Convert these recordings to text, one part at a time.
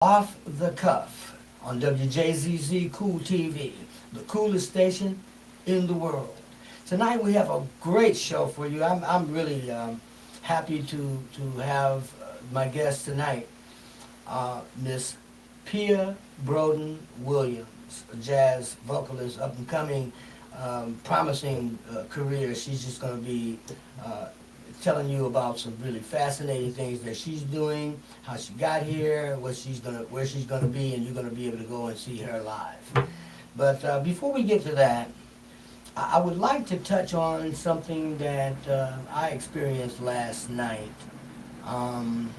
Off the Cuff on Wjzz Cool TV, the coolest station in the world. Tonight we have a great show for you. I'm really happy to have my guest tonight, Miss Pia Broden Williams, a jazz vocalist, up and coming, promising career. She's just going to be telling you about some really fascinating things that she's doing, how she got here, where she's gonna be, and you're gonna be able to go and see her live. But before we get to that, I would like to touch on something that I experienced last night. Um,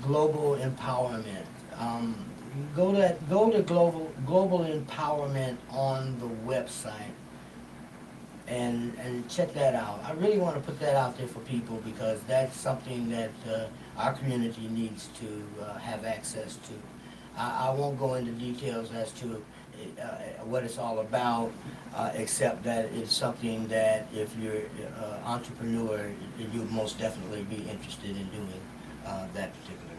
Global empowerment. Go to global empowerment on the website and check that out. I really want to put that out there for people because that's something that our community needs to have access to. I won't go into details as to what it's all about, except that it's something that if you're an entrepreneur, you'll most definitely be interested in doing that particular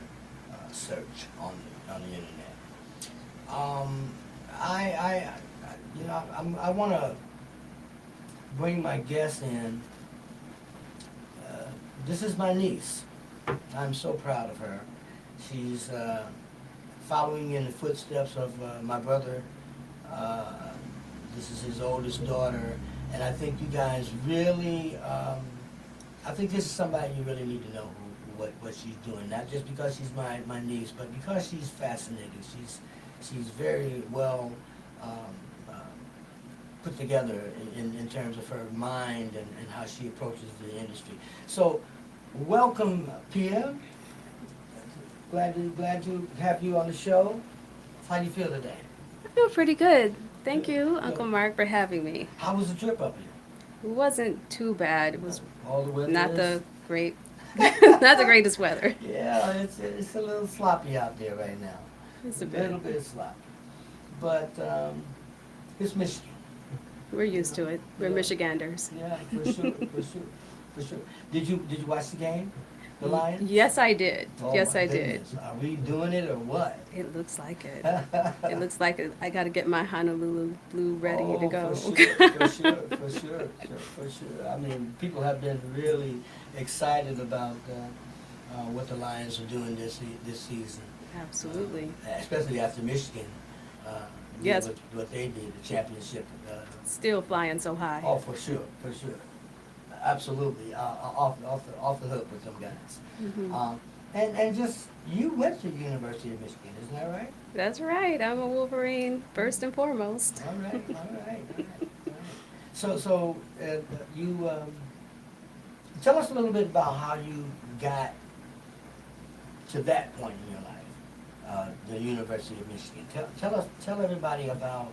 search on the internet. I want to bring my guest in. This is my niece. I'm so proud of her. She's following in the footsteps of my brother. This is his oldest daughter, and I think you guys really, I think this is somebody you really need to know what she's doing. Not just because she's my niece, but because she's fascinating. She's very well put together in terms of her mind and how she approaches the industry. So, welcome, Pia. Glad to have you on the show. How do you feel today? I feel pretty good. Thank you, Uncle Mark, for having me. How was the trip up here? It wasn't too bad. It was All the weather not is? the great, not the greatest weather. Yeah, it's a little sloppy out there right now. It's a little bit. bit sloppy, but it's Michigan. We're used to it. We're Yeah. Michiganders. Yeah, for sure, for sure. Did you watch the game, the Lions? Yes, I did. Oh, Yes, my I did. goodness. Are we doing it or what? It looks like it. It looks like it. I got to get my Honolulu blue ready Oh, to go. For sure, for sure. I mean, people have been really excited about what the Lions are doing this season. Absolutely. Especially after Michigan. Did Yes. what they did, the championship. Still flying so high. Oh, for sure. Absolutely. Off the hook with them guys. Hmm. And just, you went to the University of Michigan, isn't that right? That's right. I'm a Wolverine first and foremost. All right. So you tell us a little bit about how you got to that point in your life, the University of Michigan. Tell everybody about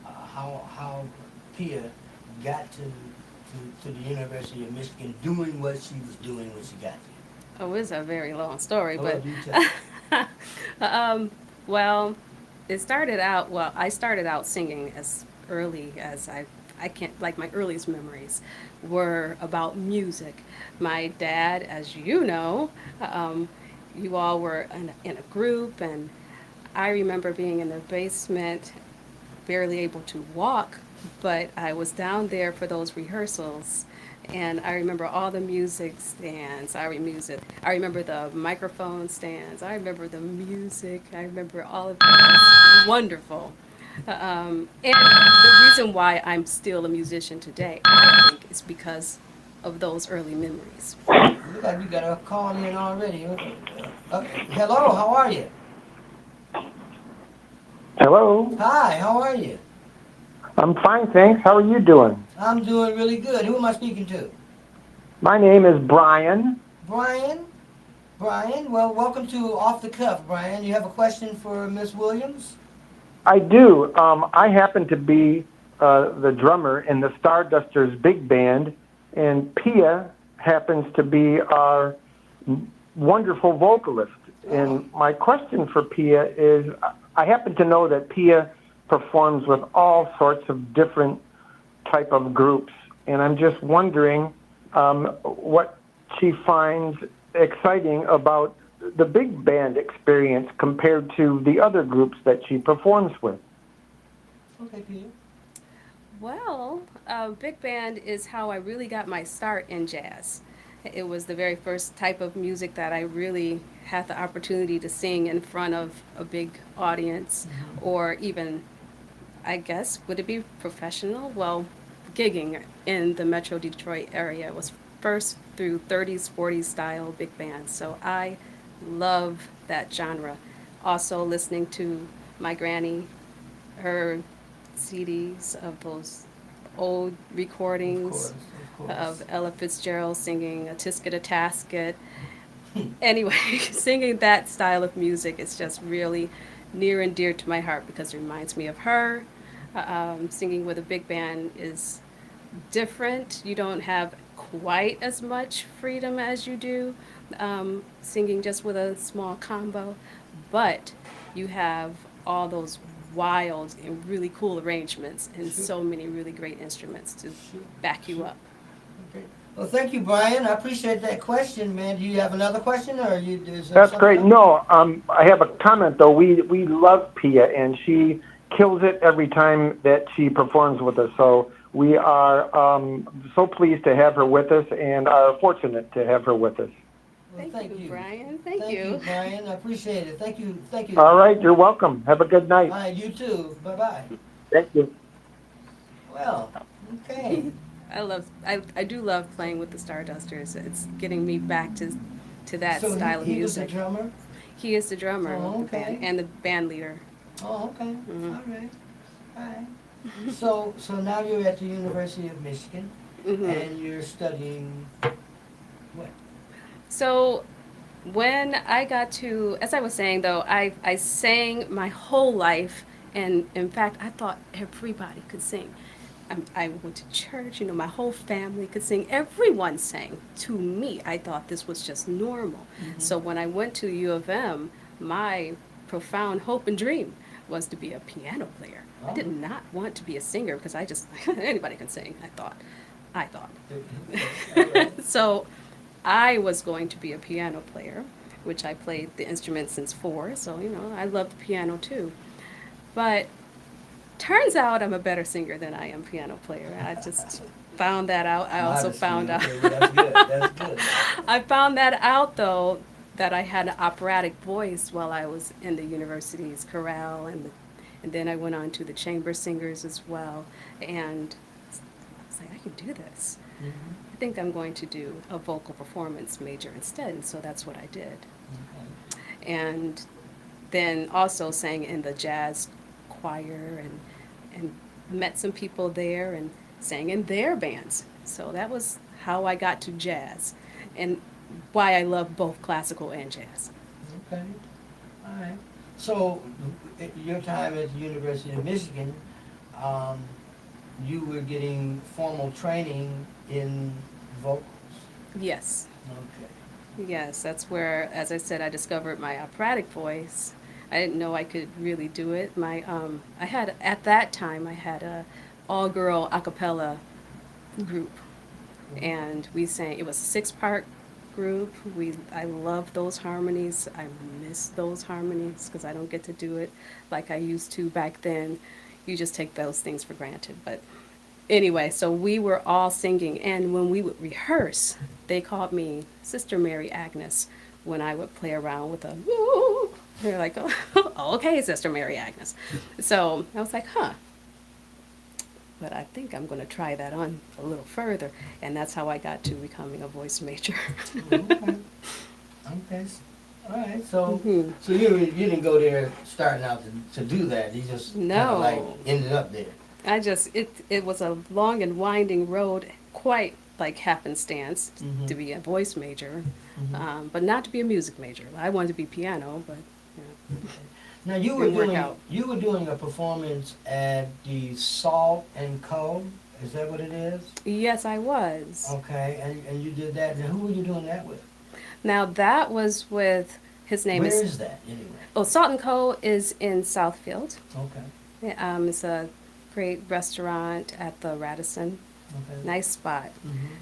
how Pia got to the University of Michigan, doing what she was doing when she got there. Oh, it's a very long story, Oh, but do tell. well, I started out singing as early as I can't, like my earliest memories were about music. My dad, as you know, you all were in a group, and I remember being in the basement, barely able to walk, but I was down there for those rehearsals. And I remember all the music stands. I remember the microphone stands. I remember the music. I remember all of it. It was wonderful. And the reason why I'm still a musician today, I think, is because of those early memories. Look like you got a call in already. Hello, how are you? Hello. Hi, how are you? I'm fine, thanks. How are you doing? I'm doing really good. Who am I speaking to? My name is Brian. Brian? Brian, well, welcome to Off the Cuff, Brian. You have a question for Miss Williams? I do. I happen to be the drummer in the Stardusters big band, and Pia happens to be our wonderful vocalist. And my question for Pia is, I happen to know that Pia performs with all sorts of different type of groups, and I'm just wondering what she finds exciting about the big band experience compared to the other groups that she performs with? Okay, Peter. Well, big band is how I really got my start in jazz. It was the very first type of music that I really had the opportunity to sing in front of a big audience, or even, I guess, would it be professional? Well, gigging in the Metro Detroit area was first through 30s, 40s style big bands. So I love that genre. Also, listening to my granny, her CDs of those old recordings Of course. of Ella Fitzgerald singing a Tisket a Tasket. Anyway, singing that style of music is just really near and dear to my heart because it reminds me of her. Singing with a big band is different. You don't have quite as much freedom as you do singing just with a small combo, but you have all those wild and really cool arrangements and so many really great instruments to back you up. Okay. Well, thank you, Brian. I appreciate that question, man. Do you have another question, or you? Is there That's something great. else? No, I have a comment though. We love Pia, and she kills it every time that she performs with us. So we are so pleased to have her with us, and are fortunate to have her with us. Well, Thank you, Brian. Thank Thank you. you, Brian. I appreciate it. Thank you. Thank you. All right, you're welcome. Have a good All night. right, you too. Bye bye. Thank you. Well, okay. I do love playing with the Stardusters. It's getting me back to that So style of he was the music. drummer. He is the drummer Oh, of the band okay. and the band leader. Oh, okay. Mhm. All right. All right. So now you're at the University of Michigan, Mhm. and you're studying what? So when I got to, as I was saying though, I sang my whole life, and in fact, I thought everybody could sing. I went to church, my whole family could sing. Everyone sang. To me, I thought this was just normal. So when I went to U of M, my profound hope and dream was to be a piano player. I did not want to be a singer because I just, anybody can sing, I thought. All right. So I was going to be a piano player, which I played the instrument since 4, so I love the piano too. But turns out I'm a better singer than I am piano player. I just found that out. I also Modesty, found out. okay, that's good. That's good. I found that out though, that I had an operatic voice while I was in the university's chorale, and then I went on to the chamber singers as well, and I was like, I can do this. Mhm. I think I'm going to do a vocal performance major instead, and so that's what I did. Okay. And then also sang in the jazz choir and met some people there and sang in their bands. So that was how I got to jazz and why I love both classical and jazz. Okay. All right. So, your time at the University of Michigan, you were getting formal training in vocals. Yes. Okay. Yes, that's where, as I said, I discovered my operatic voice. I didn't know I could really do it. At that time, I had a all-girl a cappella group, and we sang. It was a 6-part group. I love those harmonies. I miss those harmonies because I don't get to do it like I used to back then. You just take those things for granted. But anyway, so we were all singing, and when we would rehearse, they called me Sister Mary Agnes when I would play around with a woo. They're like, oh, okay, Sister Mary Agnes. So I was like, huh. But I think I'm going to try that on a little further, and that's how I got to becoming a voice major. Okay. Okay. All right. So, Mhm. so you didn't go there starting out to do that. You just kind No. of like ended up there. It was a long and winding road, quite like happenstance to be a voice major, but not to be a music major. I wanted to be piano, but Now you were Didn't work doing out. a performance at the Salt and Co. Is that what it is? yes, I was. Okay, and you did that. And who were you doing that with? Now that was with his name Where is is that anyway? Salt and Co. is in Southfield. Okay. It's a great restaurant at the Radisson. Okay. Nice spot.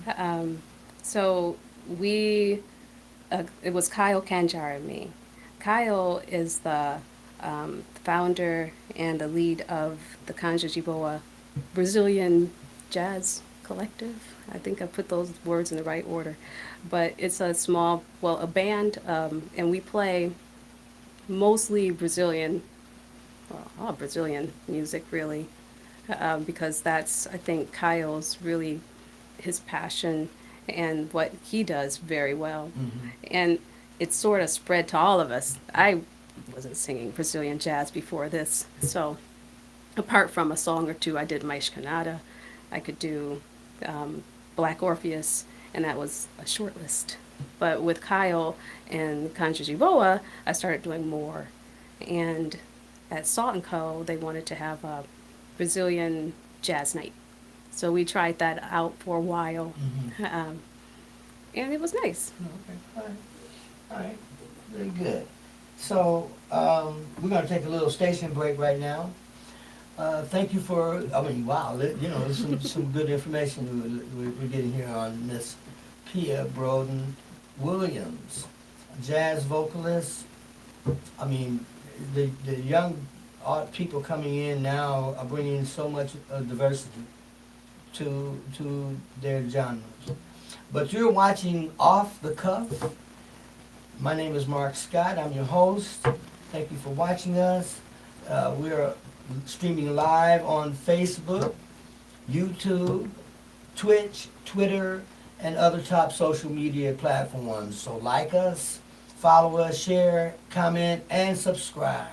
Mhm. So we it was Kyle Kanjar and me. Kyle is the founder and the lead of the Kanja Jiboa Brazilian Jazz Collective. I think I put those words in the right order. But it's a small, well, a band, and we play mostly Brazilian, well, all Brazilian music really, because that's, I think, Kyle's really his passion and what he does very well. And it sort of spread to all of us. I wasn't singing Brazilian jazz before this, so apart from a song or two, I did Mais Canada. I could do Black Orpheus, and that was a short list. But with Kyle and Kanja Jiboa, I started doing more. And at Salt and Co., they wanted to have a Brazilian jazz night. So we tried that out for a while, and it was nice. Okay, all right, all right, very good. So, we're gonna take a little station break right now. Thank you for, I mean, wow, you know, there's some good information we're getting here on Miss Pia Broden Williams, jazz vocalist. I mean, the young art people coming in now are bringing so much diversity to their genres. But you're watching Off the Cuff. My name is Mark Scott. I'm your host. Thank you for watching us. We're streaming live on Facebook, YouTube, Twitch, Twitter, and other top social media platforms. So like us, follow us, share, comment, and subscribe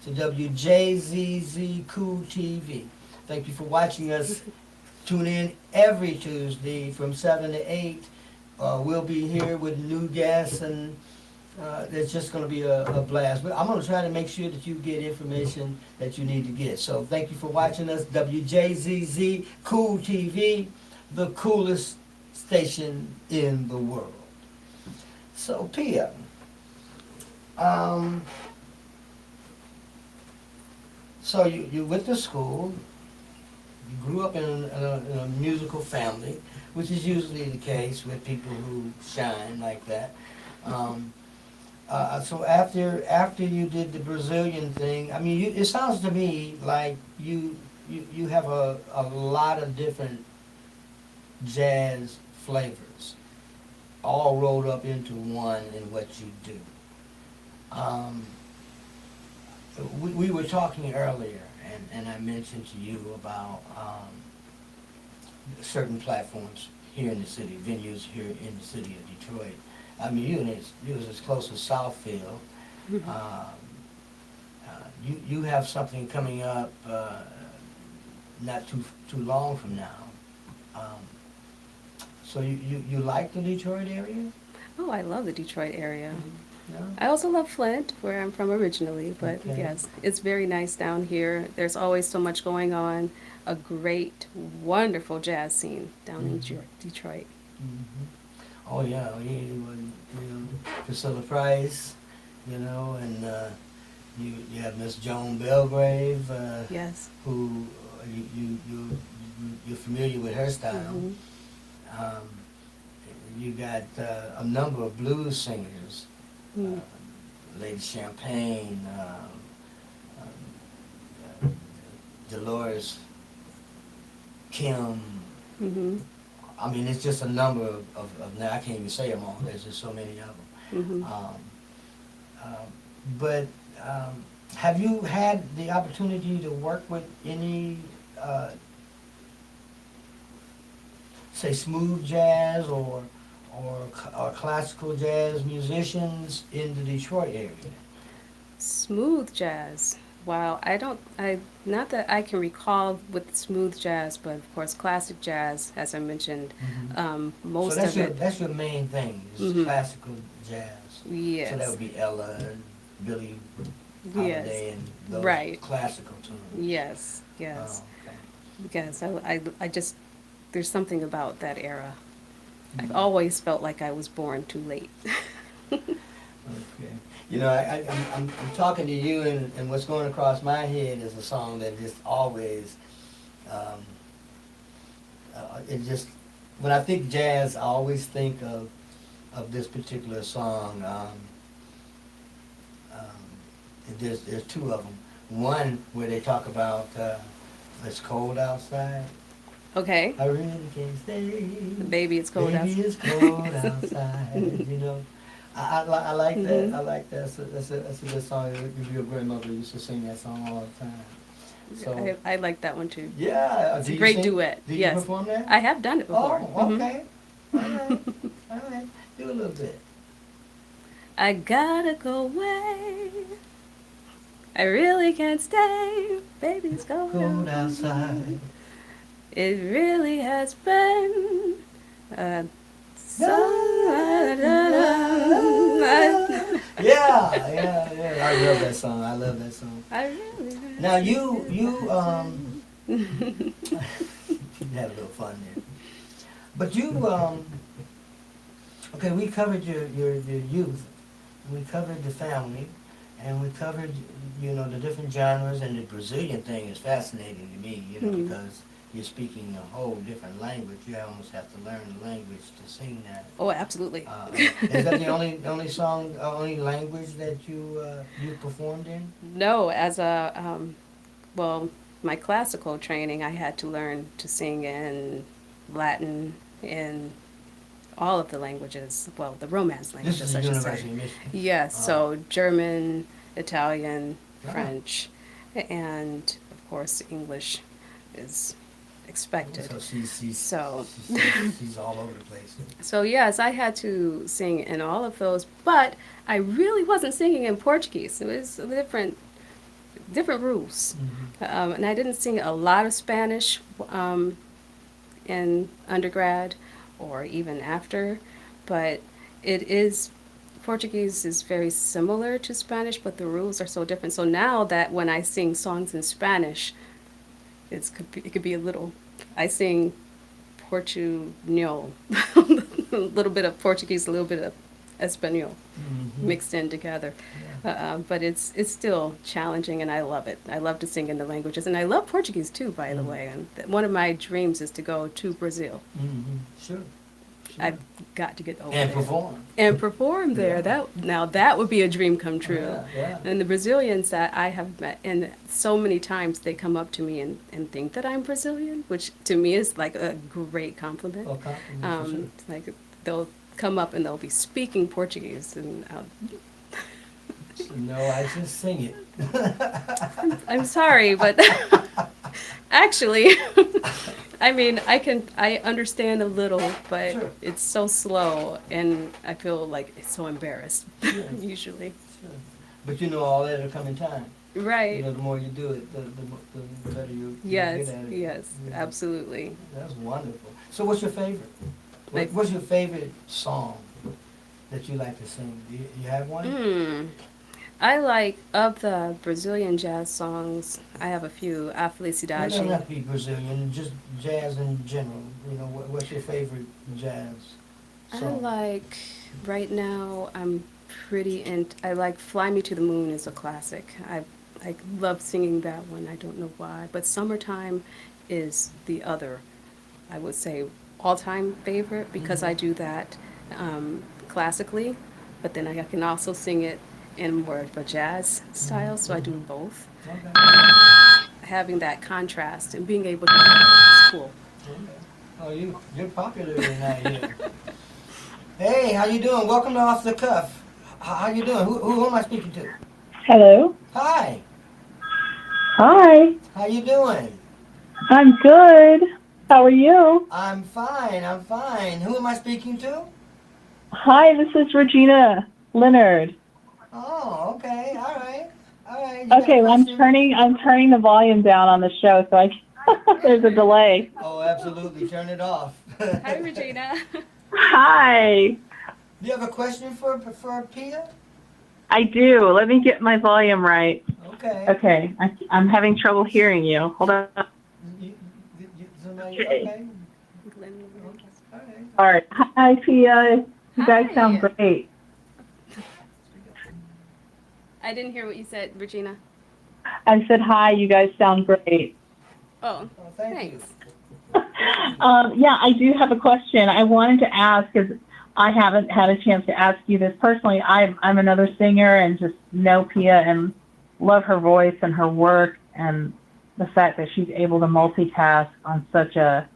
to WJZZ Cool TV. Thank you for watching us. Tune in every Tuesday from 7 to 8. We'll be here with new guests, and it's just going to be a blast. But I'm going to try to make sure that you get information that you need to get. So thank you for watching us. WJZZ Cool TV, the coolest station in the world. So Pia, so you went to school. You grew up in a musical family, which is usually the case with people who shine like that. So after you did the Brazilian thing, I mean, it sounds to me like you have a lot of different jazz flavors, all rolled up into one in what you do. We were talking earlier, and I mentioned to you about certain platforms here in the city, venues here in the city of Detroit. I mean, you was as close as Southfield. You have something coming up not too long from now. So you like the Detroit area? Oh, I love the Detroit area. Yeah? I also love Flint, where I'm from originally, but Okay. yes, it's very nice down here. There's always so much going on. A great, wonderful jazz scene down in Detroit. Oh yeah, Priscilla Price, you know, and you have Miss Joan Belgrave, Yes. who you're familiar with her style. You got a number of blues singers, Lady Champagne, Dolores Kim. I mean, it's just a number of now I can't even say them all. There's just so many of them. But have you had the opportunity to work with any, say, smooth jazz or classical jazz musicians in the Detroit area? Smooth jazz. Wow, not that I can recall with smooth jazz, but of course classic jazz, as I mentioned, most So that's of it. that's your main thing, is classical jazz. Yes. So that would be Ella and Billie Yes. Holiday and those Right. classical tunes. Yes, yes, Oh, okay. yes. I just, there's something about that era. I've always felt like I was born too late. Okay. You know, I'm talking to you, and what's going across my head is a song that just always, it just, when I think jazz, I always think of of this particular song. There's two of them. One where they talk about it's cold outside. Okay. I really can't stay. Baby, it's cold outside. Baby, it's cold outside. You know, I like that. Mhm. I like that. That's a good song. Your grandmother used to sing that song all the time. So I like that one too. yeah, It's a great duet. Do you Yes. perform that? I have done it before. Oh, Mhm. okay. All right. All right. Do a little bit. I gotta go away. I really can't stay. Baby, it's cold Cold outside. outside. It really has been so. Yeah. I love that song. I love that song. I really. Now you had a little fun there. But you okay, we covered your youth. We covered the family, and we covered, you know, the different genres, and the Brazilian thing is fascinating to me, you know, Mhm. because you're speaking a whole different language. You almost have to learn the language to sing that. Oh, absolutely. Is that the only song, only language that you performed in? No, as a well, my classical training, I had to learn to sing in Latin, in all of the languages. Well, the Romance This languages, is I the should say. University of Michigan. Yes, so German, Italian, Ah. French, and of course English is expected. So So- she's all over the place. So yes, I had to sing in all of those, but I really wasn't singing in Portuguese. It was different rules, and I didn't sing a lot of Spanish in undergrad or even after, but Portuguese is very similar to Spanish, but the rules are so different. So now that when I sing songs in Spanish, it could be a little. I sing Portuñol, a little bit of Portuguese, a little bit of Espanol mixed in together. But it's still challenging, and I love it. I love to sing in the languages, and I love Portuguese too, by the way. And one of my dreams is to go to Brazil. Sure. I've got to get over And there. perform. And perform there. Yeah. That would be a dream come true. Yeah. And the Brazilians that I have met, and so many times they come up to me and think that I'm Brazilian, which to me is like a great compliment. Well, compliment, for sure. Like they'll come up and they'll be speaking Portuguese, and No, I just sing it. I'm sorry, but actually, I mean, I understand a little, but Sure. it's so slow, and I feel like it's so embarrassed, Sure. usually. Sure. But you know, all that will come in time. You Right. know, the more you do it, the better you Yes, get at it. yes, Yeah. absolutely. That's wonderful. So what's your favorite? Like- What's your favorite song that you like to sing? Do you have one? I like, of the Brazilian jazz songs, I have a few. A It doesn't Felicidade. have to be Brazilian, just jazz in general. You know, what's your favorite jazz I song? like, right now, I like Fly Me to the Moon is a classic. I love singing that one, I don't know why. But Summertime is the other, I would say, all-time favorite, because I do that classically, but then I can also sing it in more of a jazz style, so I do both. Okay. Having that contrast and being able to, it's cool. Okay. Oh, you're popular tonight here. Hey, how you doing? Welcome to Off the Cuff. How you doing? Who am I speaking to? Hello. Hi. Hi. How you doing? I'm good. How are you? I'm fine. Who am I speaking to? Hi, this is Regina Leonard. Oh, okay. All right. You got Okay, a well, I'm question? turning the volume down on the show, so there's a delay. Oh, absolutely. Turn it off. Hi, Regina. Hi. Do you have a question for Pia? I do. Let me get my volume right. Okay. Okay, I'm having trouble hearing you. Hold on. Somebody, Okay. okay. All right. All right. Hi, Pia. You guys Hi. sound great. I didn't hear what you said, Regina. I said hi. You guys sound great. Oh, Oh, thank thanks. you. Yeah, I do have a question. I wanted to ask, because I haven't had a chance to ask you this personally. I'm another singer and just know Pia and love her voice and her work and the fact that she's able to multitask on such a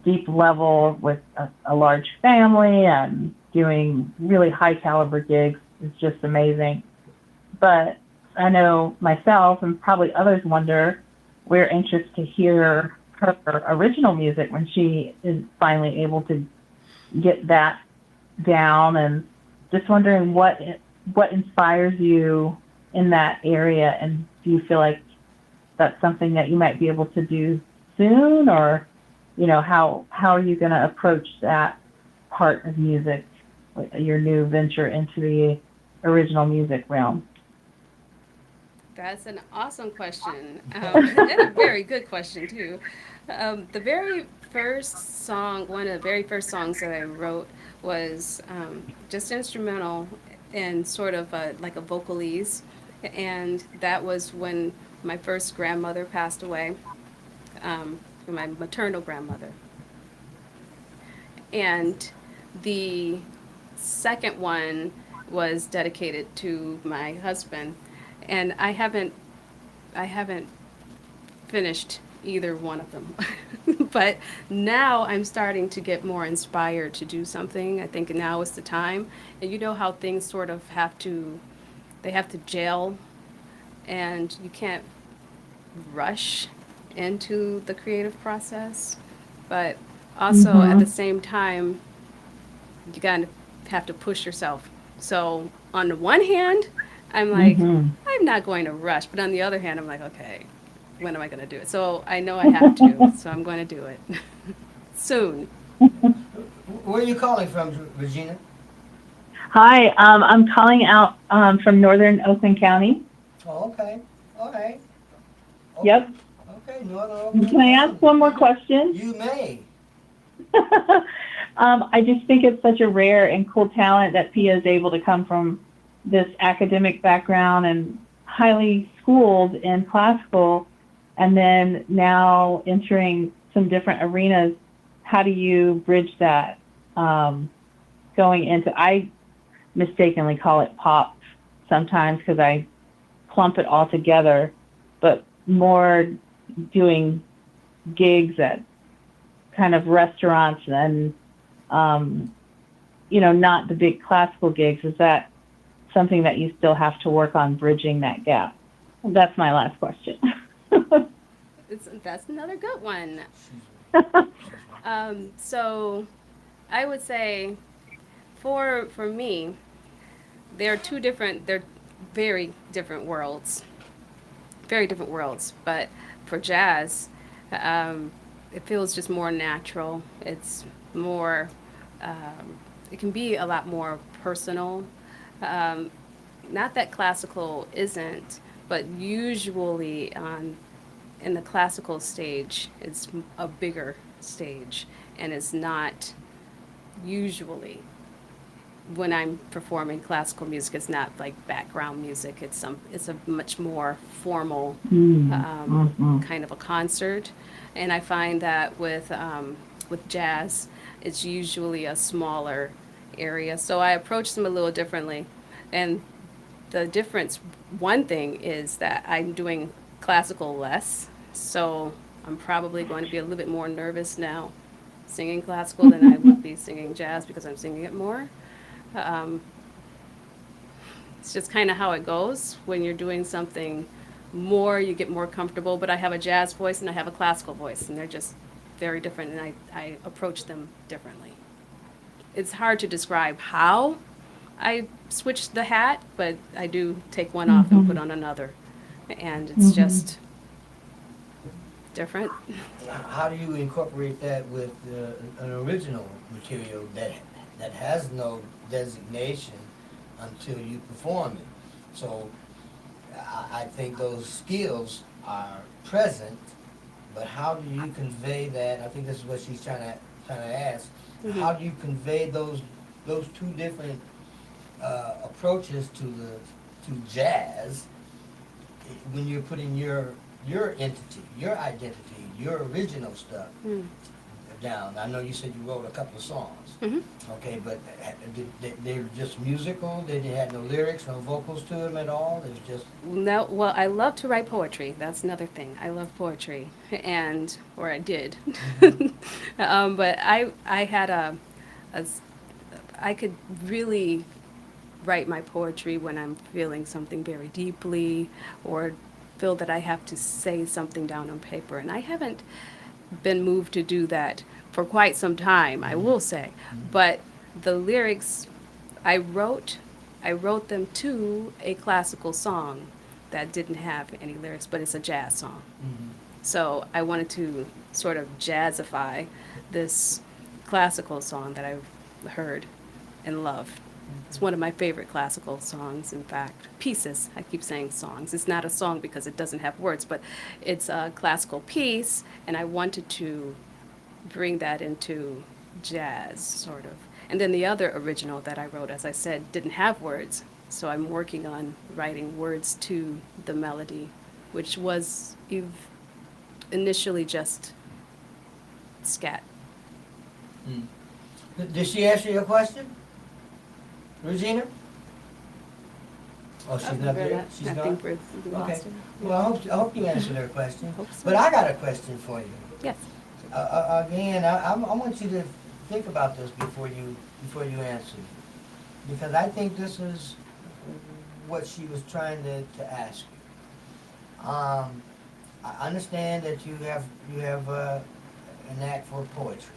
deep level with a large family and doing really high caliber gigs is just amazing. But I know myself and probably others wonder, we're anxious to hear her original music when she is finally able to get that down, and just wondering what inspires you in that area, and do you feel like that's something that you might be able to do soon, or how are you going to approach that part of music, your new venture into the original music realm? That's an awesome question, and a very good question too. The very first song, one of the very first songs that I wrote was just instrumental and sort of like a vocalese, and that was when my first grandmother passed away, my maternal grandmother, and the second one was dedicated to my husband, and I haven't finished either one of them. But now I'm starting to get more inspired to do something. I think now is the time. And you know how things sort of they have to gel, and you can't rush into the creative process. But also at the same time, you gotta have to push yourself. So on the one hand, I'm like, I'm not going to rush. But on the other hand, I'm like, okay, when am I going to do it? So I know I have to, so I'm going to do it soon. Where are you calling from, Regina? Hi, I'm calling out from northern Oakland County. Oh, okay. All right. Okay. Yep. Okay, Northern Oakland Can I ask County. one more question? You may. I just think it's such a rare and cool talent that Pia is able to come from this academic background and highly schooled in classical, and then now entering some different arenas. How do you bridge that? Going into, I mistakenly call it pop sometimes because I clump it all together, but more doing gigs at kind of restaurants and, not the big classical gigs. Is that something that you still have to work on bridging that gap? That's my last question. That's another good one. So I would say for me, they're very different worlds. Very different worlds. But for jazz, it feels just more natural. It's more, it can be a lot more personal. Not that classical isn't, but usually in the classical stage, it's a bigger stage, and it's not usually when I'm performing classical music, it's not like background music. It's a much more formal kind of a concert, and I find that with jazz, it's usually a smaller area. So I approach them a little differently, and the difference, one thing is that I'm doing classical less, so I'm probably going to be a little bit more nervous now singing classical than I would be singing jazz because I'm singing it more. It's just kind of how it goes when you're doing something more, you get more comfortable. But I have a jazz voice and I have a classical voice, and they're just very different, and I approach them differently. It's hard to describe how I switch the hat, but I do take one off and put on another, and it's just different. How do you incorporate that with an original material that has no designation until you perform it? So I think those skills are present, but how do you convey that? I think this is what she's trying to ask. Mm-hmm. How do you convey those two different approaches to jazz when you're putting your entity, your identity, your original stuff? down? I know you said you wrote a couple of songs. Mhm. Okay, but they were just musical? They had no lyrics, no vocals to them at all? It was just... No, well, I love to write poetry. That's another thing. I love poetry, or I did. But I had a s- I could really write my poetry when I'm feeling something very deeply or feel that I have to say something down on paper. And I haven't been moved to do that for quite some time, I will say. But the lyrics I wrote, I wrote them to a classical song that didn't have any lyrics, but it's a jazz song. Mhm. So I wanted to sort of jazzify this classical song that I've heard and loved. It's one of my favorite classical songs, in fact. Pieces. I keep saying songs. It's not a song because it doesn't have words, but it's a classical piece, and I wanted to bring that into jazz, sort of. And then the other original that I wrote, as I said, didn't have words. So I'm working on writing words to the melody, which was initially just scat. Did she answer your question, Regina? Oh, she's not there? She's I gone? think we Okay. lost her. Well, I hope you answered her question. Hope so. But I got a question for you. Yes. Again, I want you to think about this before you answer, because I think this is what she was trying to ask you. I understand that you have a knack for poetry.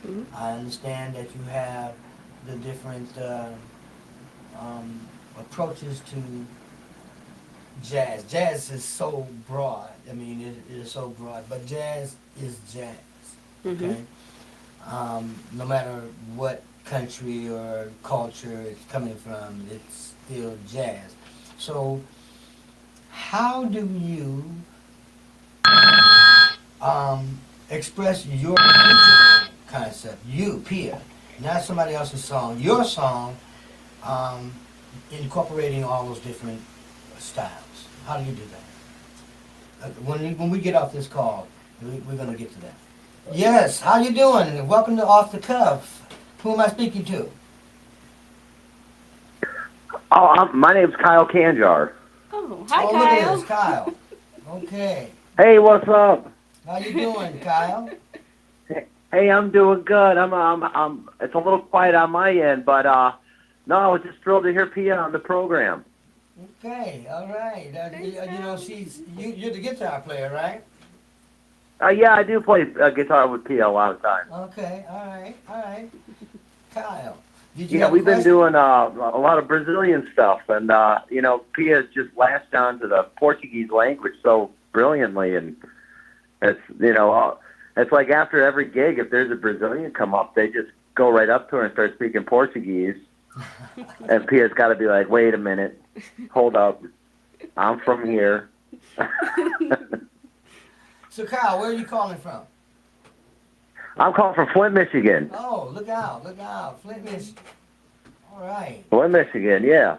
Mhm. I understand that you have the different approaches to jazz. Jazz is so broad. I mean, it is so broad. But jazz is jazz. Okay. No matter what country or culture it's coming from, it's still jazz. So, how do you express your original concept? You, Pia, not somebody else's song. Your song, incorporating all those different styles. How do you do that? When we get off this call, we're going to get to that. Yes, how you doing? Welcome to Off the Cuff. Who am I speaking to? Oh, my name's Kyle Kanjar. Oh, hi, Look Kyle. at this, Kyle. Okay. Hey, what's up? How you doing, Kyle? Hey, I'm doing good. I'm. It's a little quiet on my end, but no, I was just thrilled to hear Pia on the program. Okay, all right. Thanks, You know, you're the guitar player, right? Yeah, I do play guitar with Pia a lot of times. Okay, all right. Kyle, did you Yeah, have a we've been question? doing a lot of Brazilian stuff, and you know, Pia's just latched on to the Portuguese language so brilliantly, and it's it's like after every gig, if there's a Brazilian come up, they just go right up to her and start speaking Portuguese, and Pia's got to be like, "Wait a minute, hold up, I'm from here." So, Kyle, where are you calling from? I'm calling from Flint, Michigan. Oh, look out, Flint, Michigan. All right. Flint, Michigan, yeah,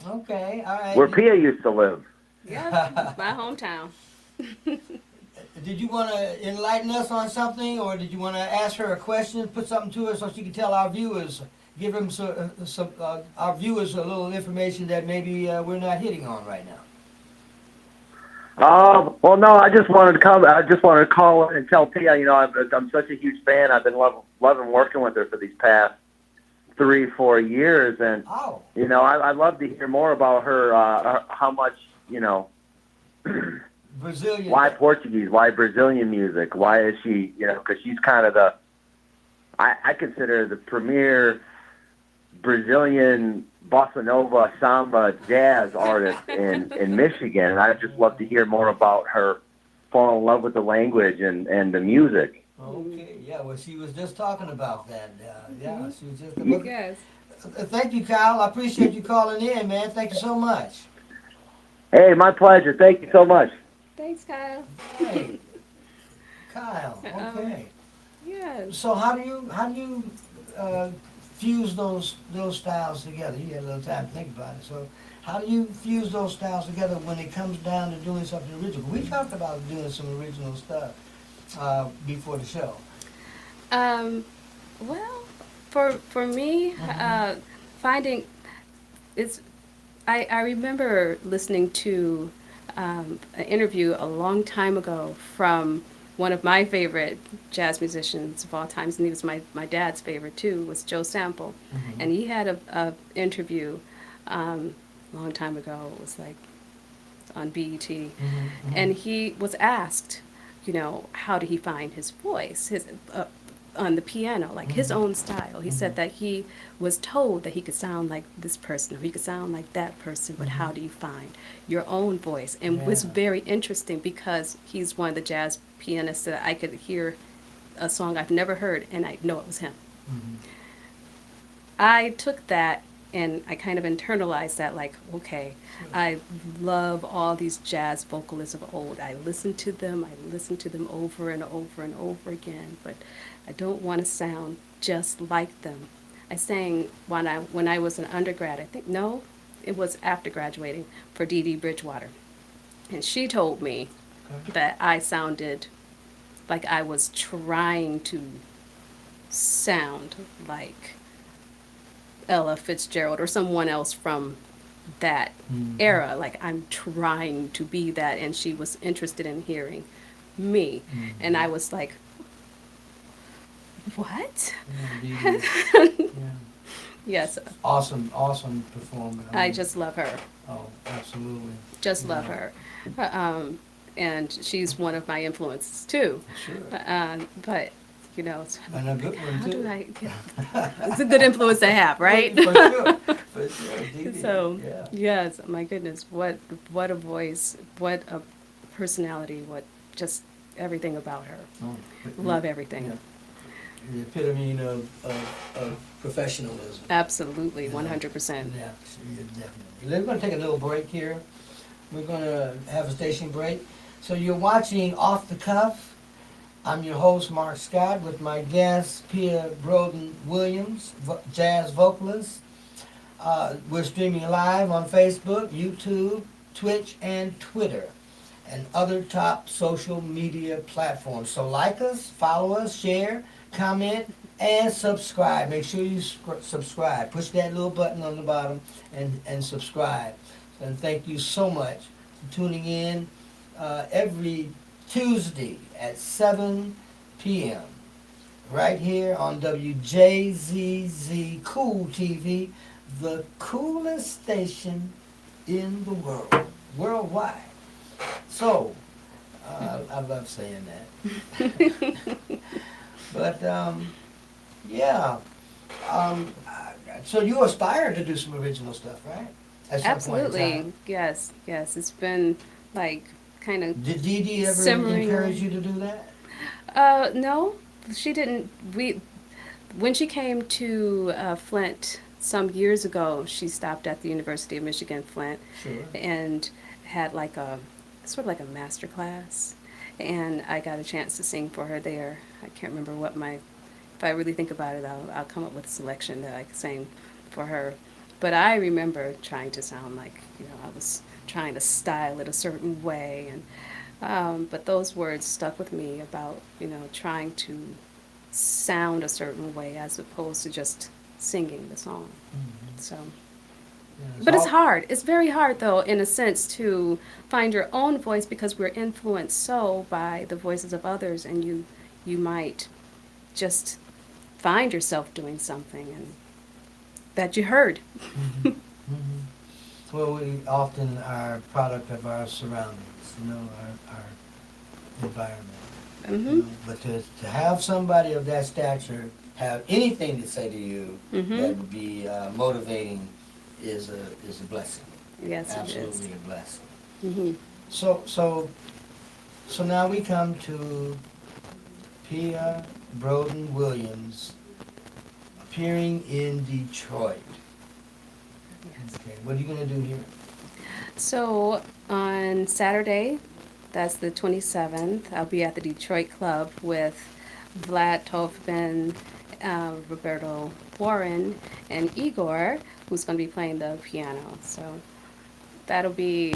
Okay, all right. where Pia used to live. Yeah, my hometown. Did you want to enlighten us on something, or did you want to ask her a question, put something to her so she can tell our viewers, give them our viewers a little information that maybe we're not hitting on right now? Well, no, I just wanted to come. I just wanted to call in and tell Pia, you know, I'm such a huge fan. I've been loving working with her for these past 3-4 years, and Oh. you know, I'd love to hear more about her. How much, you know, Brazilian. why Portuguese, why Brazilian music, why is she, you know, because she's kind of I consider her the premier Brazilian bossa nova, samba, jazz artist in Michigan, and I'd just love to hear more about her fall in love with the language and the music. Okay, yeah, well, she was just talking about that. Yeah, she was just... Yes. Thank you, Kyle. I appreciate you calling in, man. Thank you so much. Hey, my pleasure. Thank you so much. Thanks, Kyle. Hey, Kyle, okay. Yes. So how do you fuse those styles together? You had a little time to think about it. So how do you fuse those styles together when it comes down to doing something original? We talked about doing some original stuff, before the show? Well, for me, finding it's. I remember listening to an interview a long time ago from one of my favorite jazz musicians of all times, and he was my dad's favorite too, was Joe Sample. And he had a interview a long time ago. It was like on BET. And he was asked, how did he find his voice, his on the piano, like his own style. He said that he was told that he could sound like this person or he could sound like that person, but how do you find your own voice? And it was Yeah. very interesting because he's one of the jazz pianists that I could hear a song I've never heard and I know it was him. I took that and I kind of internalized that, like, okay, I love all these jazz vocalists of old. I listen to them over and over and over again, but I don't want to sound just like them. I sang when I was an undergrad, I think, no, it was after graduating, for Dee Dee Bridgewater. And she told me that I sounded like I was trying to sound like Ella Fitzgerald or someone else from that era. Like I'm trying to be that, and she was interested in hearing me. And I was like, what? Yeah, yeah. Yes, Awesome performer. I mean, just love her. Oh, absolutely. Just love her. And she's one of my influences too. Sure. But, it's- And a good one how too. do I get, it's a good influence to have, right? For sure. For sure. Dee Dee, So, yeah. yes, my goodness, what a voice, what a personality, what just everything about her. Oh, Love everything. yeah. The epitome of professionalism. Absolutely, Yeah. 100%. Yeah, definitely. We're going to take a little break here. We're going to have a station break. So you're watching Off the Cuff. I'm your host, Mark Scott, with my guest, Pia Broden-Williams, jazz vocalist. We're streaming live on Facebook, YouTube, Twitch, and Twitter, and other top social media platforms. So like us, follow us, share, comment, and subscribe. Make sure you subscribe. Push that little button on the bottom and subscribe. And thank you so much for tuning in every Tuesday at 7 p.m. right here on Wjzz Cool TV, the coolest station in the world, worldwide. So, I love saying that. But, yeah. So you aspire to do some original stuff, right? At some point in Absolutely, time. yes. It's been like kind of Did Dee Dee ever simmering. encourage you to do that? No, she didn't. When she came to Flint some years ago, she stopped at the University of Michigan, Flint, Sure. and had like a sort of like a master class, and I got a chance to sing for her there. I can't remember what if I really think about it, I'll come up with a selection that I could sing for her. But I remember trying to sound like, I was trying to style it a certain way, and but those words stuck with me about, trying to sound a certain way as opposed to just singing the song. So, Yeah, but it's all- hard. It's very hard, though, in a sense, to find your own voice because we're influenced so by the voices of others, and you might just find yourself doing something and that you heard. Mhm. Well, we often are a product of our surroundings, our environment. Mm-hmm. But to have somebody of that stature have anything to say to you Mm-hmm. that would be motivating is a blessing. Yes, Absolutely a blessing. it is. Mm-hmm. So now we come to Pia Broden-Williams appearing in Detroit. Yes. Okay, what are you gonna do here? So on Saturday, that's the 27th, I'll be at the Detroit Club with Vlad Tofman, Roberto Warren, and Igor, who's going to be playing the piano. So that'll be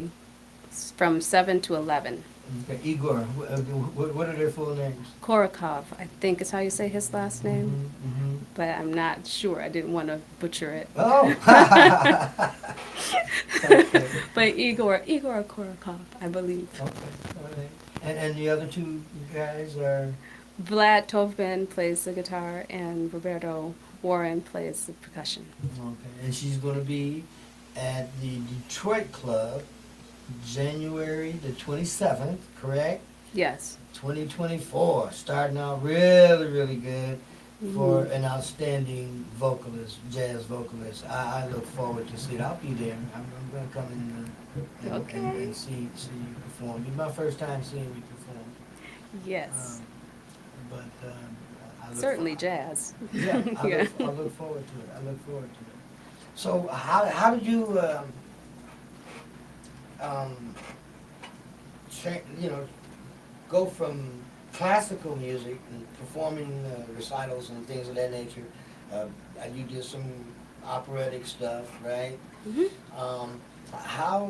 from 7 to 11. Okay, Igor. What are their full names? Korokov, I think is how you say his last name, Mm-hmm. but I'm not sure. I didn't want to butcher it. Oh. Okay. But Igor Korokov, I believe. Okay. All right. And the other two guys are. Vlad Tovbin plays the guitar, and Roberto Warren plays the percussion. Okay. And she's going to be at the Detroit Club, January the 27th, correct? Yes. 2024. Starting out really, really good for Mhm. an outstanding vocalist, jazz vocalist. I look forward to see it. I'll be there. I'm going to come Okay. and see you perform. It's my first time seeing you perform. Yes. But I look Certainly jazz. Yeah, I Yeah. look forward to it. I look forward to it. So how did you go from classical music and performing recitals and things of that nature? You did some operatic stuff, right? Mhm. How?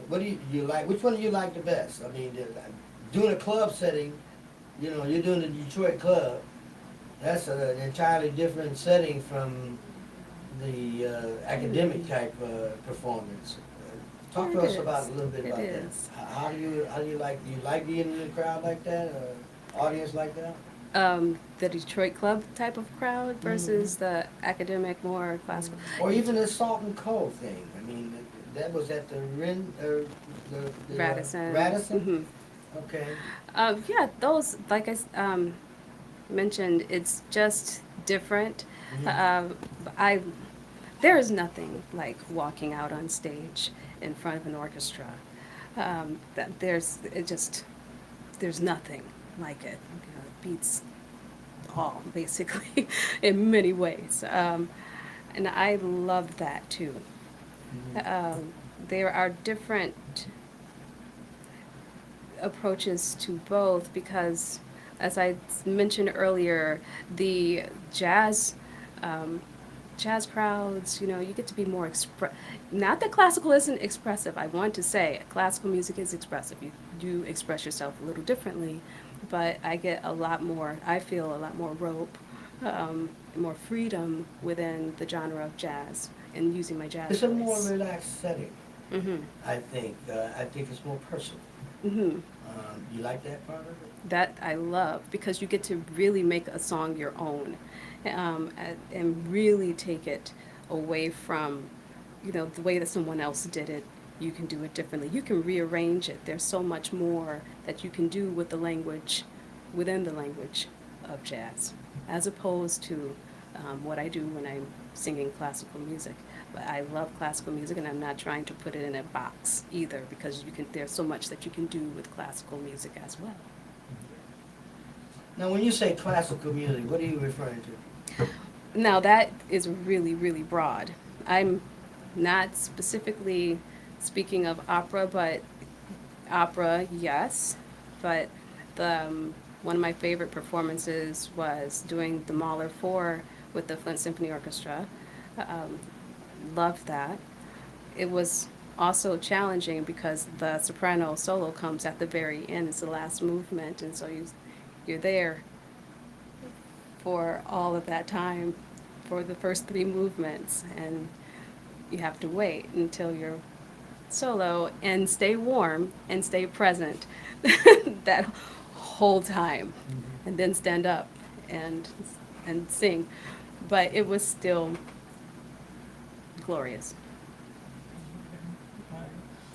What do you like? Which one do you like the best? I mean, doing a club setting. You're doing the Detroit Club. That's an entirely different setting from the academic type performance. Talk to It us about is. a little bit It about is. that. How do you like? Do you like being in a crowd like that, or audience like that? The Detroit Club type of crowd versus the academic, more classical. Or even the Salt and Co thing. I mean, that was at the the Radisson. Radisson. Mhm. Okay. Yeah, those, like mentioned, it's just different. Mhm. I There is nothing like walking out on stage in front of an orchestra. There's nothing like it. It beats all basically in many ways, and I love that too. There are different approaches to both because, as I mentioned earlier, the jazz crowds, you get to be more not that classical isn't expressive. I want to say classical music is expressive. You do express yourself a little differently, but I feel a lot more rope, more freedom within the genre of jazz and using my jazz It's a more voice. relaxed setting. Mhm. I think. I think it's more personal. Mhm. You like that part of it? That I love because you get to really make a song your own, and really take it away from, the way that someone else did it. You can do it differently. You can rearrange it. There's so much more that you can do with the language, within the language of jazz, as opposed to what I do when I'm singing classical music. But I love classical music, and I'm not trying to put it in a box either, because there's so much that you can do with classical music as well. Now, when you say classical music, what are you referring to? Now that is really, really broad. I'm not specifically speaking of opera, but opera, yes. But one of my favorite performances was doing the Mahler 4 with the Flint Symphony Orchestra. Um, Loved that. It was also challenging because the soprano solo comes at the very end. It's the last movement, and so you're there for all of that time for the first three movements, and you have to wait until your solo and stay warm and stay present that whole time, and then stand up and sing. But it was still glorious.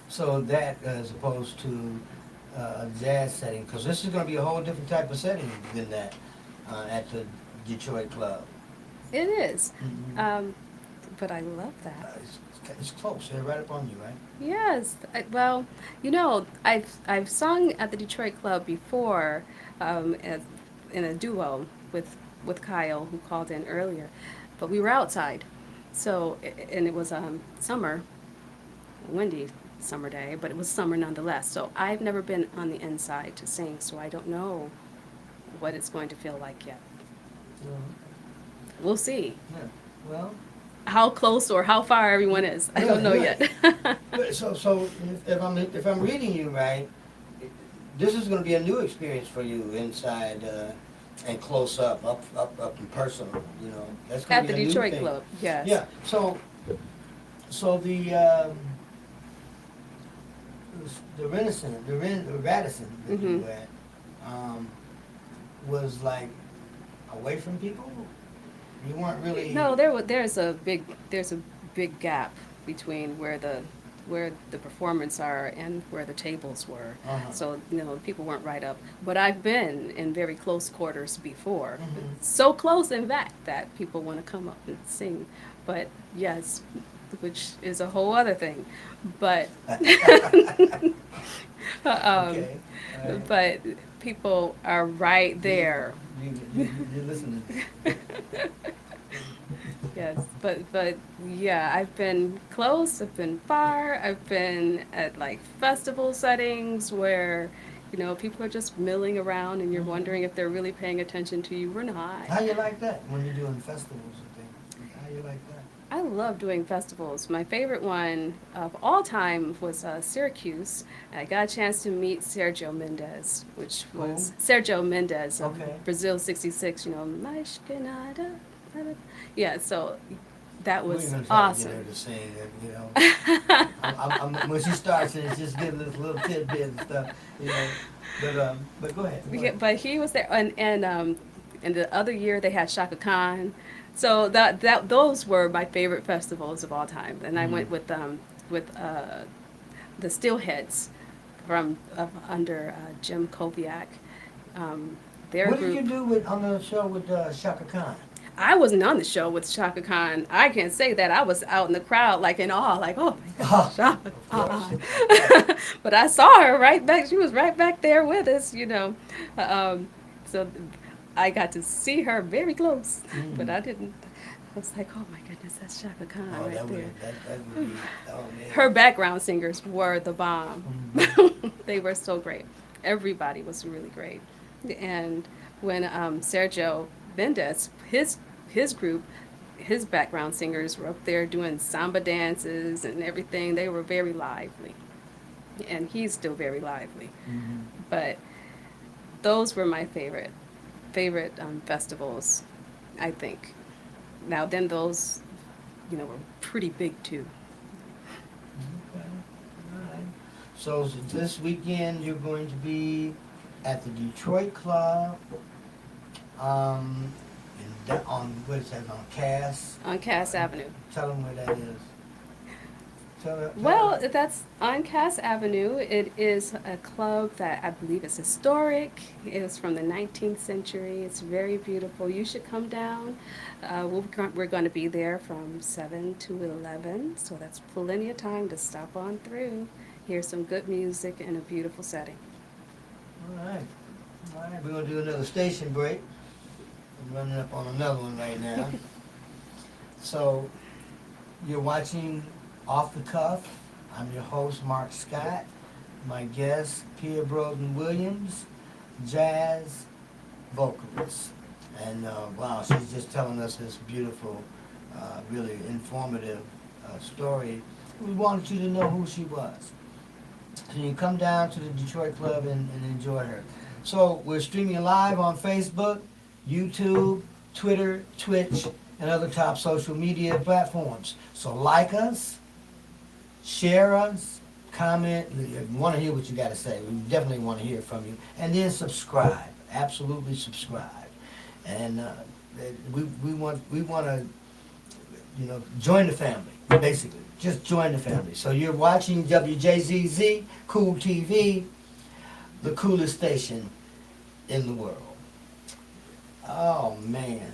So that, as opposed to a jazz setting, because this is going to be a whole different type of setting than that at the Detroit Club. It is. Mhm. But I love that. It's close. They're right up on you, right? Yes. Well, I've sung at the Detroit Club before, in a duo with Kyle, who called in earlier, but we were outside, and it was summer, windy summer day, but it was summer nonetheless. So I've never been on the inside to sing, so I don't know what it's going to feel like yet. We'll see Yeah. Well. how close or how far everyone is. I don't know Right, yet. So if I'm reading you right, this is going to be a new experience for you inside and close up and personal. You know, that's going At to the be a new Detroit thing. Club, yes. Yeah. So the Radisson that you Mhm. were at was like away from people. You weren't really. No, there's a big gap between where the performers are and where the tables were. Uh-huh. So, people weren't right up. But I've been in very close quarters before. Mhm. So close, in fact, that people want to come up and sing. But yes, which is a whole other thing. But Okay. All right. but people are right there. You listening. Yes, but yeah, I've been close, I've been far, I've been at like festival settings where, people are just milling around and you're wondering if they're really paying attention to you or not. How you like that when you're doing festivals and things? How you like that? I love doing festivals. My favorite one of all time was Syracuse. I got a chance to meet Sergio Mendes, which was Sergio Mendes of Okay. Brazil '66. Mais que nada. Yeah, so that We're was gonna try to awesome. get her to sing it. When she starts it, it's just giving us little tidbits and stuff. But go ahead. Yeah, but he was there, and the other year they had Shaka Khan, so those were my favorite festivals of all time. And I went with the Steelheads from under Jim Koviak. Their What group. did you do on the show with Shaka Khan? I wasn't on the show with Shaka Khan. I can't say that. I was out in the crowd, like in awe, like, oh my God, Shaka Khan. But I saw her right back. She was right back there with us, So I got to see her very close, but I didn't. I was like, oh my goodness, that's Shaka Khan Oh, right that there. would be. Oh man. Her background singers were the bomb. They were so great. Everybody was really great. And when Sergio Mendes, his group, his background singers were up there doing samba dances and everything. They were very lively. And he's still very lively. Mhm. But those were my favorite festivals, I think. Now then those, were pretty big too. Okay. All right. So this weekend you're going to be at the Detroit Club. On what is that, on Cass? On Cass Avenue. Tell them where that is. Tell Well, them. that's on Cass Avenue. It is a club that I believe is historic. It is from the 19th century. It's very beautiful. You should come down. We're going to be there from 7 to 11, so that's plenty of time to stop on through, hear some good music in a beautiful setting. All right. We're going to do another station break. I'm running up on another one right now. So you're watching Off the Cuff. I'm your host, Mark Scott. My guest, Pia Broden Williams, jazz vocalist. And wow, she's just telling us this beautiful, really informative story. We wanted you to know who she was. So you come down to the Detroit Club and enjoy her. So we're streaming live on Facebook, YouTube, Twitter, Twitch, and other top social media platforms. So like us, share us, comment. We want to hear what you got to say. We definitely want to hear from you. And then subscribe. Absolutely subscribe. And we want to, join the family, basically. Just join the family. So you're watching Wjzz Cool TV, the coolest station in the world. Oh man,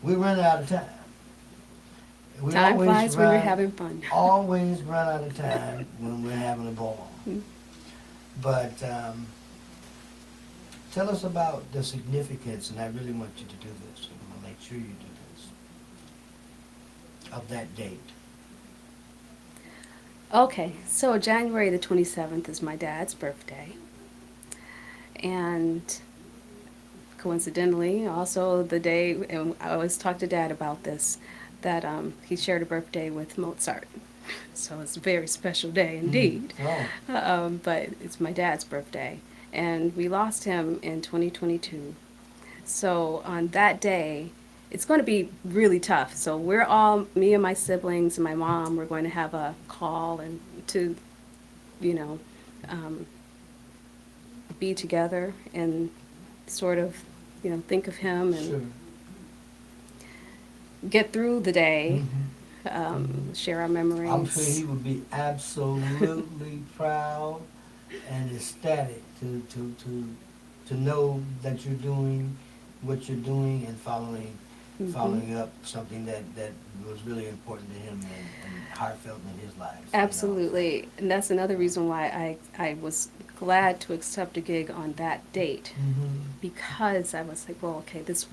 we're running out of time. We Time always flies when you're run- having fun. Always run out of time when we're having a ball. But tell us about the significance, and I really want you to do this. I'm going to make sure you do this, of that date. Okay, so January the 27th is my dad's birthday. And coincidentally, also the day, and I always talk to Dad about this, that he shared a birthday with Mozart. So it's a very special day indeed. Oh. But it's my dad's birthday. and we lost him in 2022. So on that day, it's going to be really tough. So we're all, me and my siblings and my mom, we're going to have a call and to, you know, um, be together and sort of, think of him and Sure. get through the day, share our memories. I'm sure he would be absolutely proud and ecstatic to know that you're doing what you're doing and following up something that was really important to him and heartfelt in his life. Absolutely. And that's another reason why I was glad to accept a gig on that date, because I was like, well, okay, this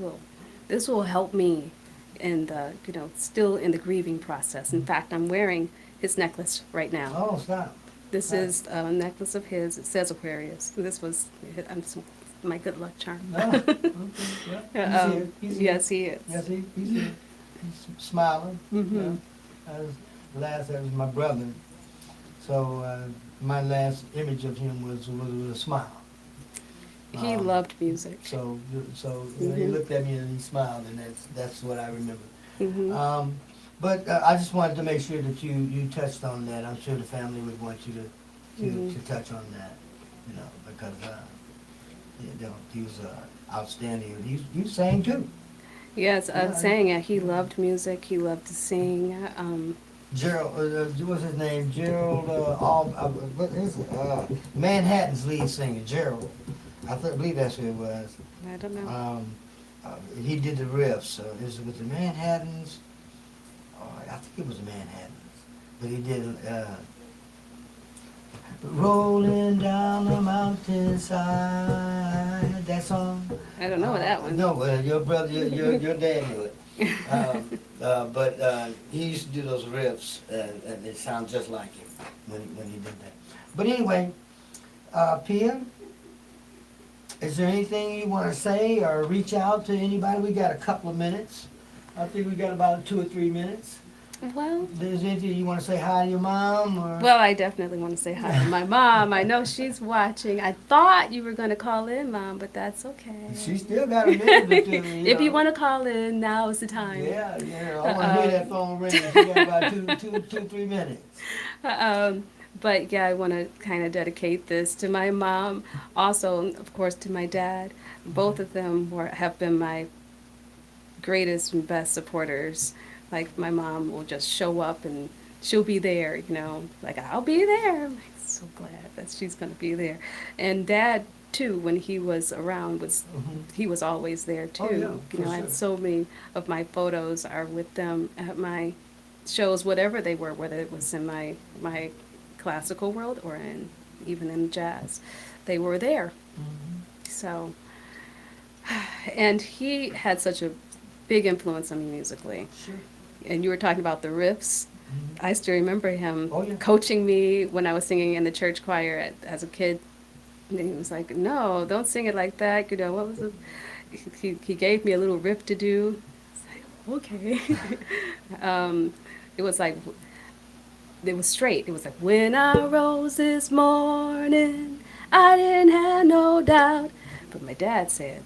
will help me in the, still in the grieving process. In fact, I'm wearing his necklace right now. Oh, stop. This Right. is a necklace of his. It says Aquarius. This was my good luck charm. No. Okay. Yeah. He's here. He's here. Yes, he is. Yes, he's here. He's smiling. Mhm. That was my brother. So my last image of him was with a smile. He Um, loved music. So he Mhm. looked at me and he smiled, and that's what I remember. Hmm. But I just wanted to make sure that you touched on that. I'm sure the family would want you to touch on that, because he was outstanding. You sang too. Yes, I'm Yeah. saying it. He loved music. He loved to sing. Gerald, what's his name? Gerald, what is it? Manhattan's lead singer, Gerald. Believe that's who it was. I don't know. He did the riffs. It was with the Manhattans. I think it was the Manhattans. But he did Rolling Down the Mountainside. That song. I don't know that one. No, your brother, your dad knew it. But he used to do those riffs, and it sounds just like him when he did that. But anyway, Pia, is there anything you want to say or reach out to anybody? We got a couple of minutes. I think we got about 2 or 3 minutes. Well, Is there anything you want to say hi to your mom? Or? well, I definitely want to say hi to my mom. I know she's watching. I thought you were going to call in, Mom, but that's okay. She still got a minute or two. If you want to call in, now is the time. Yeah, I want to hear that phone ring. She got about 3 minutes. But yeah, I want to kind of dedicate this to my mom, also, of course, to my dad. Both of them have been my greatest and best supporters. Like, my mom will just show up and she'll be there, like, I'll be there. I'm like, so glad that she's going to be there. And Dad, too, when he was around, he was always there, too. Oh, yeah, And so many of my photos are with them at my shows, whatever they were, whether it was in my classical world or even in jazz. They were there. So, and he had such a big influence on me musically. Sure. And you were talking about the riffs. I still remember him Oh, yeah. coaching me when I was singing in the church choir as a kid. And he was like, "No, don't sing it like that." What was it? He gave me a little riff to do. I was like, okay. It was like, it was straight. It was like, when I rose this morning, I didn't have no doubt. But my dad said,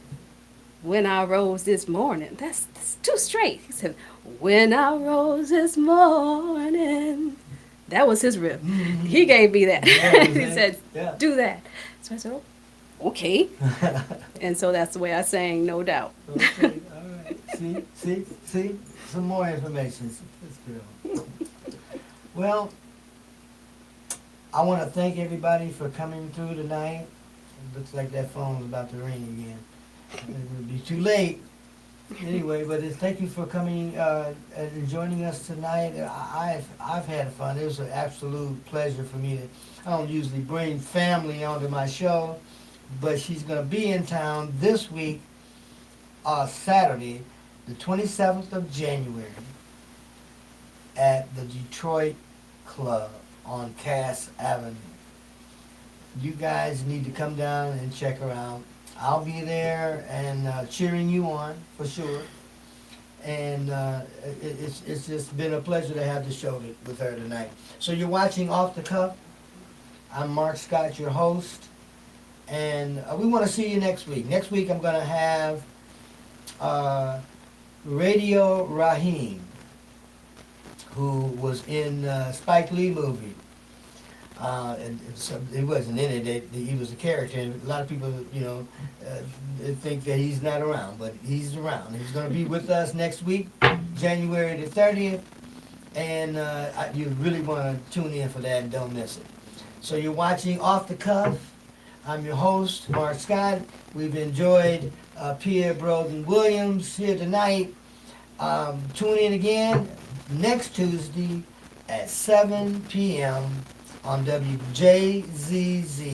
when I rose this morning. That's too straight. He said, when I rose this morning. That was his riff. He gave me that. Yeah, He said, yeah. do that. So I said, oh, okay. And so that's the way I sang, no doubt. Okay, all right. See? Some more information. That's good. Well, I want to thank everybody for coming through tonight. It looks like that phone is about to ring again. It would be too late. Anyway, but thank you for coming and joining us tonight. I've had fun. It was an absolute pleasure for me to. I don't usually bring family onto my show, but she's going to be in town this week, Saturday, the 27th of January, at the Detroit Club on Cass Avenue. You guys need to come down and check her out. I'll be there and cheering you on for sure. And it's just been a pleasure to have the show with her tonight. So you're watching Off the Cuff. I'm Mark Scott, your host. And we want to see you next week. Next week I'm going to have Radio Raheem, who was in Spike Lee movie. And so he wasn't in it. He was a character. And a lot of people, they think that he's not around, but he's around. He's going to be with us next week, January the 30th. And you really want to tune in for that and don't miss it. So you're watching Off the Cuff. I'm your host, Mark Scott. We've enjoyed Pierre Broden Williams here tonight. Tune in again next Tuesday at 7 p.m. on WJZZ.